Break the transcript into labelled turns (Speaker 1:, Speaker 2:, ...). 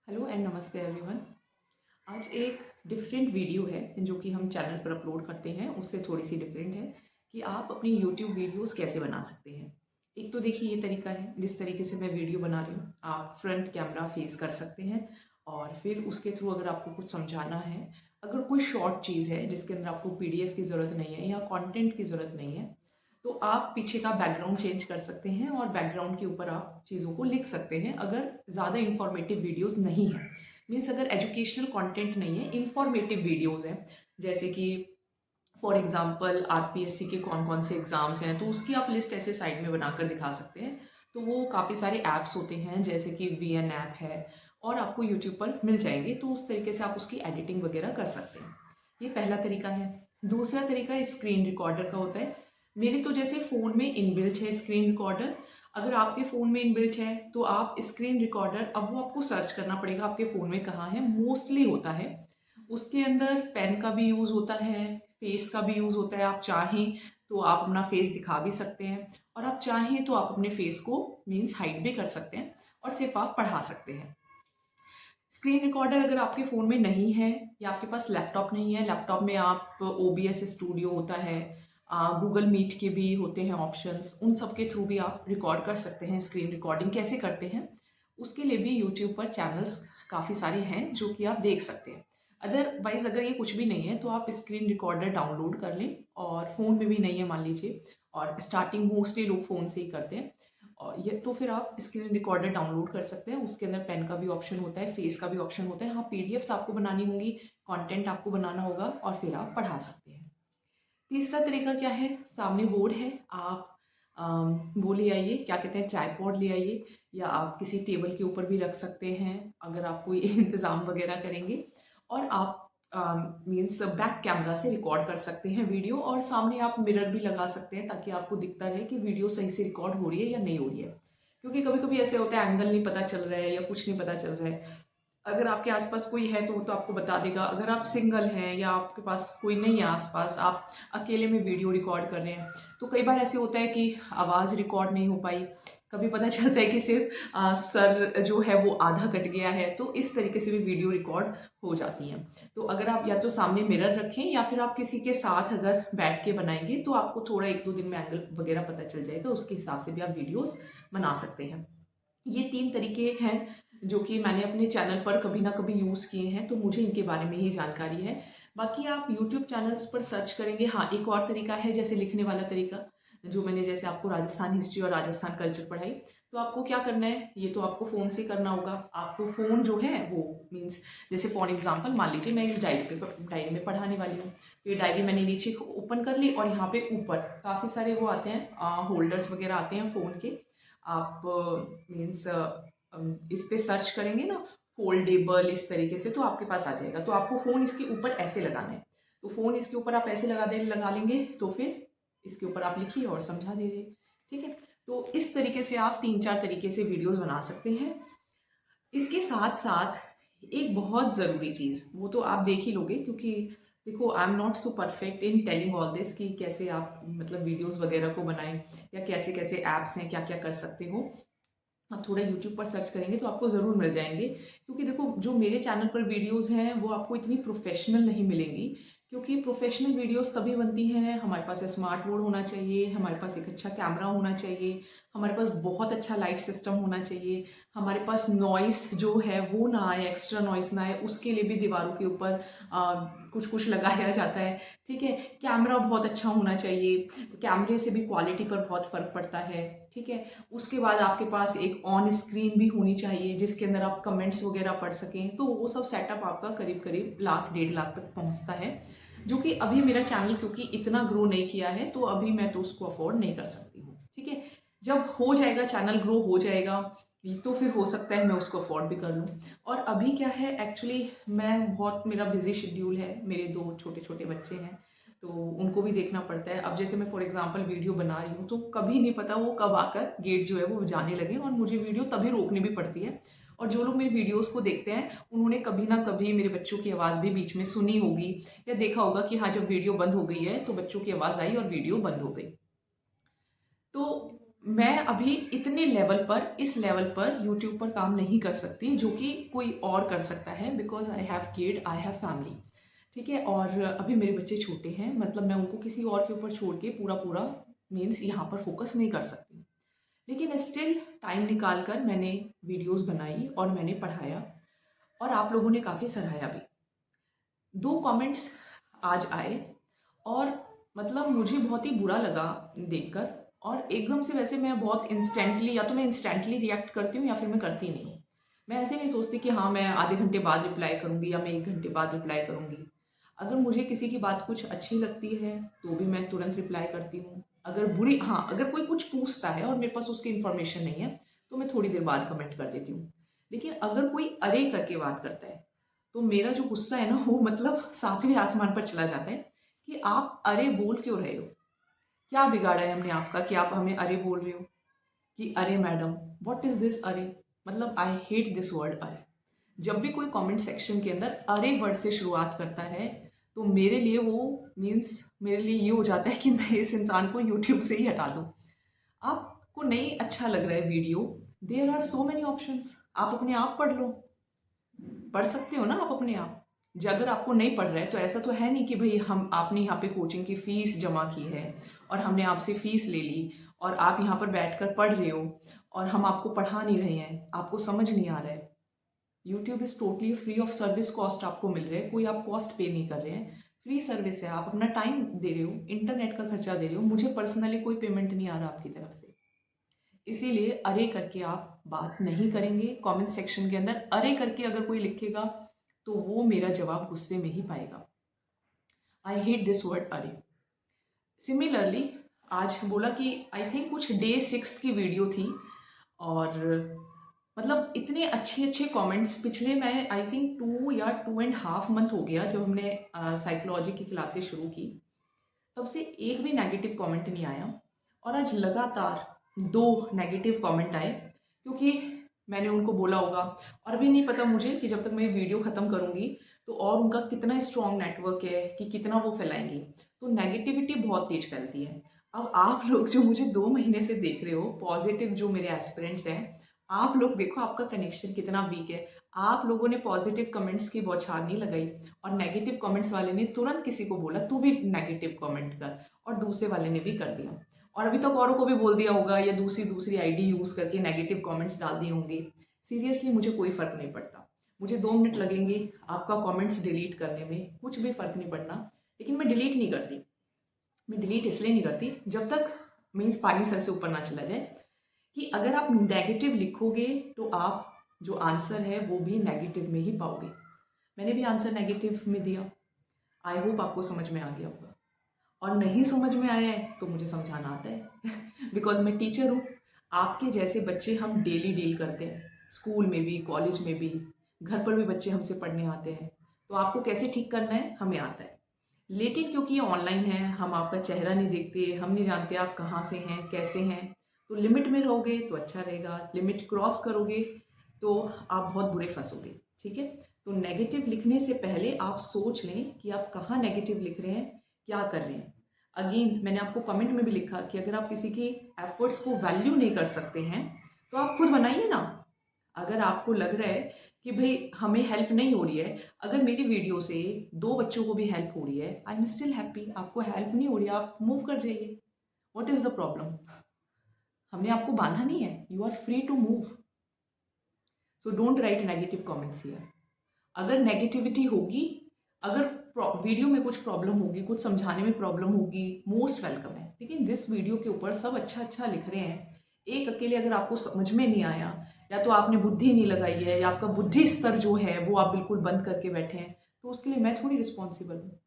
Speaker 1: Hello and नमस्ते everyone. आज एक डिफरेंट वीडियो है जो कि हम चैनल पर अपलोड करते हैं, उससे थोड़ी सी डिफरेंट है कि आप अपनी यूट्यूब वीडियोस कैसे बना सकते हैं। एक तो देखिए ये तरीका है, जिस तरीके से मैं वीडियो बना रही हूँ आप फ्रंट कैमरा फेस कर सकते हैं और फिर उसके थ्रू अगर आपको कुछ समझाना है, अगर कोई शॉर्ट चीज़ है जिसके अंदर आपको पीडीएफ की ज़रूरत नहीं है या कंटेंट की ज़रूरत नहीं है, तो आप पीछे का बैकग्राउंड चेंज कर सकते हैं और बैकग्राउंड के ऊपर आप चीज़ों को लिख सकते हैं अगर ज़्यादा इंफॉर्मेटिव वीडियोस नहीं है। मीन्स अगर एजुकेशनल कंटेंट नहीं है, इंफॉर्मेटिव वीडियोस हैं, जैसे कि फॉर एग्जांपल आरपीएससी के कौन कौन से एग्जाम्स हैं, तो उसकी आप लिस्ट ऐसे साइड में बनाकर दिखा सकते हैं। तो वो काफ़ी सारे ऐप्स होते हैं, जैसे कि वीएन ऐप है और आपको यूट्यूब पर मिल जाएंगे, तो उस तरीके से आप उसकी एडिटिंग वगैरह कर सकते हैं। ये पहला तरीका है। दूसरा तरीका स्क्रीन रिकॉर्डर का होता है। मेरे तो जैसे फ़ोन में इनबिल्ट है स्क्रीन रिकॉर्डर, अगर आपके फ़ोन में इनबिल्ट है तो आप स्क्रीन रिकॉर्डर, अब वो आपको सर्च करना पड़ेगा आपके फ़ोन में कहाँ है, मोस्टली होता है उसके अंदर पेन का भी यूज़ होता है, फेस का भी यूज़ होता है। आप चाहें तो आप अपना फेस दिखा भी सकते हैं और आप चाहें तो आप अपने फेस को मीन्स हाइड भी कर सकते हैं और सिर्फ आप पढ़ा सकते हैं। स्क्रीन रिकॉर्डर अगर आपके फ़ोन में नहीं है या आपके पास लैपटॉप नहीं है, लैपटॉप में आप ओबीएस स्टूडियो होता है, गूगल मीट के भी होते हैं ऑप्शंस, उन सब के थ्रू भी आप रिकॉर्ड कर सकते हैं। स्क्रीन रिकॉर्डिंग कैसे करते हैं उसके लिए भी यूट्यूब पर चैनल्स काफ़ी सारे हैं जो कि आप देख सकते हैं। अदरवाइज़ अगर ये कुछ भी नहीं है तो आप स्क्रीन रिकॉर्डर डाउनलोड कर लें, और फ़ोन में भी नहीं है मान लीजिए, और स्टार्टिंग मोस्टली लोग फ़ोन से ही करते हैं, और ये तो फिर आप स्क्रीन रिकॉर्डर डाउनलोड कर सकते हैं। उसके अंदर पेन का भी ऑप्शन होता है, फेस का भी ऑप्शन होता है। हाँ, पीडीएफ्स आपको बनानी होंगी, कंटेंट आपको बनाना होगा और फिर आप पढ़ा सकते हैं। तीसरा तरीका क्या है, सामने बोर्ड है, आप वो ले आइए, क्या कहते हैं, ट्राइपॉड ले आइए, या आप किसी टेबल के ऊपर भी रख सकते हैं अगर आप कोई इंतज़ाम वगैरह करेंगे, और आप मीन्स बैक कैमरा से रिकॉर्ड कर सकते हैं वीडियो, और सामने आप मिरर भी लगा सकते हैं ताकि आपको दिखता रहे कि वीडियो सही से रिकॉर्ड हो रही है या नहीं हो रही है। क्योंकि कभी कभी ऐसे होता है एंगल नहीं पता चल रहा है या कुछ नहीं पता चल रहा है। अगर आपके आसपास कोई है तो वो तो आपको बता देगा। अगर आप सिंगल हैं या आपके पास कोई नहीं है आसपास, आप अकेले में वीडियो रिकॉर्ड कर रहे हैं, तो कई बार ऐसे होता है कि आवाज़ रिकॉर्ड नहीं हो पाई, कभी पता चलता है कि सिर्फ सर जो है वो आधा कट गया है, तो इस तरीके से भी वीडियो रिकॉर्ड हो जाती हैं। तो अगर आप या तो सामने मिरर रखें या फिर आप किसी के साथ अगर बैठ के बनाएंगे तो आपको थोड़ा एक दो दिन में एंगल वगैरह पता चल जाएगा, उसके हिसाब से भी आप वीडियोस बना सकते हैं। ये 3 तरीके हैं जो कि मैंने अपने चैनल पर कभी ना कभी यूज़ किए हैं, तो मुझे इनके बारे में ही जानकारी है। बाकी आप यूट्यूब चैनल्स पर सर्च करेंगे। हाँ, एक और तरीका है जैसे लिखने वाला तरीका, जो मैंने जैसे आपको राजस्थान हिस्ट्री और राजस्थान कल्चर पढ़ाई, तो आपको क्या करना है, ये तो आपको फ़ोन से करना होगा। आपको फ़ोन जो है वो मीन्स, जैसे फॉर एग्जांपल मान लीजिए मैं इस डायरी में पढ़ाने वाली हूँ, तो ये डायरी मैंने नीचे ओपन कर ली और यहाँ पे ऊपर काफ़ी सारे वो आते हैं, होल्डर्स वगैरह आते हैं फ़ोन के। आप मीन्स इस पे सर्च करेंगे ना, फोल्डेबल, इस तरीके से तो आपके पास आ जाएगा। तो आपको फ़ोन इसके ऊपर ऐसे लगाना है, तो फ़ोन इसके ऊपर आप ऐसे लगा लेंगे, तो फिर इसके ऊपर आप लिखिए और समझा दीजिए। ठीक है, तो इस तरीके से आप 3-4 तरीके से वीडियोस बना सकते हैं। इसके साथ साथ एक बहुत ज़रूरी चीज़, वो तो आप देख ही लोगे, क्योंकि देखो I am not so perfect in telling all this कि कैसे आप मतलब वीडियोस वगैरह को बनाएं या कैसे कैसे ऐप्स हैं, क्या क्या कर सकते हो। आप थोड़ा यूट्यूब पर सर्च करेंगे तो आपको ज़रूर मिल जाएंगे, क्योंकि देखो जो मेरे चैनल पर वीडियोस हैं वो आपको इतनी प्रोफेशनल नहीं मिलेंगी, क्योंकि प्रोफेशनल वीडियोस तभी बनती हैं, हमारे पास स्मार्ट बोर्ड होना चाहिए, हमारे पास एक अच्छा कैमरा होना चाहिए, हमारे पास बहुत अच्छा लाइट सिस्टम होना चाहिए, हमारे पास नॉइस जो है वो ना आए, एक्स्ट्रा नॉइस ना आए, उसके लिए भी दीवारों के ऊपर कुछ कुछ लगाया जाता है। ठीक है, कैमरा बहुत अच्छा होना चाहिए, कैमरे से भी क्वालिटी पर बहुत फ़र्क पड़ता है। ठीक है, उसके बाद आपके पास एक ऑन स्क्रीन भी होनी चाहिए जिसके अंदर आप कमेंट्स वगैरह पढ़ सकें, तो वो सब सेटअप आपका करीब करीब लाख 1.5 लाख तक पहुंचता है, जो कि अभी मेरा चैनल क्योंकि इतना ग्रो नहीं किया है तो अभी मैं तो उसको अफोर्ड नहीं कर सकती हूँ। ठीक है, जब हो जाएगा, चैनल ग्रो हो जाएगा, तो फिर हो सकता है मैं उसको अफोर्ड भी कर लूँ। और अभी क्या है, एक्चुअली मैं बहुत, मेरा बिजी शेड्यूल है, मेरे 2 छोटे छोटे बच्चे हैं, तो उनको भी देखना पड़ता है। अब जैसे मैं फॉर एग्जांपल वीडियो बना रही हूँ तो कभी नहीं पता वो कब आकर गेट जो है वो जाने लगे, और मुझे वीडियो तभी रोकनी भी पड़ती है। और जो लोग मेरी वीडियोस को देखते हैं उन्होंने कभी ना कभी मेरे बच्चों की आवाज़ भी बीच में सुनी होगी, या देखा होगा कि हाँ, जब वीडियो बंद हो गई है तो बच्चों की आवाज़ आई और वीडियो बंद हो गई। तो मैं अभी इतने लेवल पर, इस लेवल पर यूट्यूब पर काम नहीं कर सकती जो कि कोई और कर सकता है, because I have kid, I have family. ठीक है, और अभी मेरे बच्चे छोटे हैं, मतलब मैं उनको किसी और के ऊपर छोड़ के पूरा पूरा मीन्स यहाँ पर फोकस नहीं कर सकती। लेकिन स्टिल टाइम निकाल कर मैंने वीडियोस बनाई और मैंने पढ़ाया, और आप लोगों ने काफ़ी सराहाया भी। 2 कमेंट्स आज आए, और मतलब मुझे बहुत ही बुरा लगा देखकर। और एकदम से, वैसे मैं बहुत इंस्टेंटली, या तो मैं इंस्टेंटली रिएक्ट करती हूँ या फिर मैं करती नहीं हूँ। मैं ऐसे नहीं सोचती कि हाँ मैं आधे घंटे बाद रिप्लाई करूँगी या मैं 1 घंटे बाद रिप्लाई करूँगी। अगर मुझे किसी की बात कुछ अच्छी लगती है तो भी मैं तुरंत रिप्लाई करती हूँ। अगर बुरी, हाँ अगर कोई कुछ पूछता है और मेरे पास उसकी इन्फॉर्मेशन नहीं है तो मैं थोड़ी देर बाद कमेंट कर देती हूँ। लेकिन अगर कोई अरे करके बात करता है तो मेरा जो गुस्सा है ना, वो मतलब 7वें आसमान पर चला जाता है कि आप अरे बोल क्यों रहे हो? क्या बिगाड़ा है हमने आपका कि आप हमें अरे बोल रहे हो? कि अरे मैडम, व्हाट इज दिस अरे? मतलब आई हेट दिस वर्ड अरे। जब भी कोई कमेंट सेक्शन के अंदर अरे वर्ड से शुरुआत करता है तो मेरे लिए वो मीन्स, मेरे लिए ये हो जाता है कि मैं इस इंसान को यूट्यूब से ही हटा दूँ। आपको नहीं अच्छा लग रहा है video, there are so many options, आप अपने आप पढ़ लो। पढ़ सकते हो ना आप अपने आप। अगर आपको नहीं पढ़ रहा है तो ऐसा तो है नहीं कि भाई हम, आपने यहाँ पे कोचिंग की फीस जमा की है और हमने आपसे फीस ले ली और आप यहाँ पर बैठकर पढ़ रहे हो और हम आपको पढ़ा नहीं रहे हैं, आपको समझ नहीं आ रहा है। YouTube is totally free of service, cost आपको मिल रहा है, कोई आप कॉस्ट पे नहीं कर रहे हैं, फ्री सर्विस है। आप अपना टाइम दे रहे हो, इंटरनेट का खर्चा दे रहे हो, मुझे पर्सनली कोई पेमेंट नहीं आ रहा आपकी तरफ से। इसीलिए अरे करके आप बात नहीं करेंगे। कमेंट सेक्शन के अंदर अरे करके अगर कोई लिखेगा तो वो मेरा जवाब गुस्से में ही पाएगा। आई हेट दिस वर्ड अरे। सिमिलरली आज बोला कि आई थिंक कुछ डे 6 की वीडियो थी, और मतलब इतने अच्छे अच्छे कमेंट्स पिछले, मैं आई थिंक 2 या 2.5 मंथ हो गया जब हमने साइकोलॉजी की क्लासेस शुरू की, तब से एक भी नेगेटिव कमेंट नहीं आया। और आज लगातार 2 नेगेटिव कमेंट आए, क्योंकि मैंने उनको बोला होगा, और भी नहीं पता मुझे कि जब तक मैं वीडियो ख़त्म करूँगी तो और उनका कितना स्ट्रॉन्ग नेटवर्क है कि कितना वो फैलाएंगी। तो नेगेटिविटी बहुत तेज फैलती है। अब आप लोग जो मुझे 2 महीने से देख रहे हो, पॉजिटिव जो मेरे एस्पिरेंट्स हैं, आप लोग देखो आपका कनेक्शन कितना वीक है। आप लोगों ने पॉजिटिव कमेंट्स की बौछार नहीं लगाई, और नेगेटिव कमेंट्स वाले ने तुरंत किसी को बोला तू भी नेगेटिव कमेंट कर, और दूसरे वाले ने भी कर दिया। और अभी तक औरों को भी बोल दिया होगा, या दूसरी दूसरी आईडी यूज़ करके नेगेटिव कमेंट्स डाल दिए होंगे। सीरियसली मुझे कोई फ़र्क नहीं पड़ता। मुझे 2 मिनट लगेंगे आपका कमेंट्स डिलीट करने में, कुछ भी फ़र्क नहीं पड़ना। लेकिन मैं डिलीट नहीं करती। मैं डिलीट इसलिए नहीं करती जब तक मीन्स पानी सर से ऊपर ना चला जाए, कि अगर आप नेगेटिव लिखोगे तो आप जो आंसर है वो भी नेगेटिव में ही पाओगे। मैंने भी आंसर नेगेटिव में दिया। आई होप आपको समझ में आ गया होगा, और नहीं समझ में आया है तो मुझे समझाना आता है बिकॉज मैं टीचर हूँ। आपके जैसे बच्चे हम डेली डील करते हैं, स्कूल में भी, कॉलेज में भी, घर पर भी बच्चे हमसे पढ़ने आते हैं। तो आपको कैसे ठीक करना है हमें आता है। लेकिन क्योंकि ये ऑनलाइन है, हम आपका चेहरा नहीं देखते, हम नहीं जानते आप कहाँ से हैं, कैसे हैं, तो लिमिट में रहोगे तो अच्छा रहेगा। लिमिट क्रॉस करोगे तो आप बहुत बुरे फंसोगे। ठीक है, तो नेगेटिव लिखने से पहले आप सोच लें कि आप कहाँ नेगेटिव लिख रहे हैं, क्या कर रहे हैं। अगेन मैंने आपको कमेंट में भी लिखा कि अगर आप किसी की एफर्ट्स को वैल्यू नहीं कर सकते हैं तो आप खुद बनाइए ना। अगर आपको लग रहा है कि भाई हमें हेल्प नहीं हो रही है, अगर मेरी वीडियो से 2 बच्चों को भी हेल्प हो रही है, आई एम स्टिल हैप्पी। आपको हेल्प नहीं हो रही है, आप मूव कर जाइए। What is the problem? हमने आपको बांधा नहीं है, you are free to move. So don't write negative comments here. अगर नेगेटिविटी होगी, अगर वीडियो में कुछ प्रॉब्लम होगी, कुछ समझाने में प्रॉब्लम होगी, मोस्ट वेलकम है। लेकिन जिस वीडियो के ऊपर सब अच्छा अच्छा लिख रहे हैं, एक अकेले अगर आपको समझ में नहीं आया, या तो आपने बुद्धि नहीं लगाई है, या आपका बुद्धि स्तर जो है वो आप बिल्कुल बंद करके बैठे हैं, तो उसके लिए मैं थोड़ी रिस्पॉन्सिबल हूँ।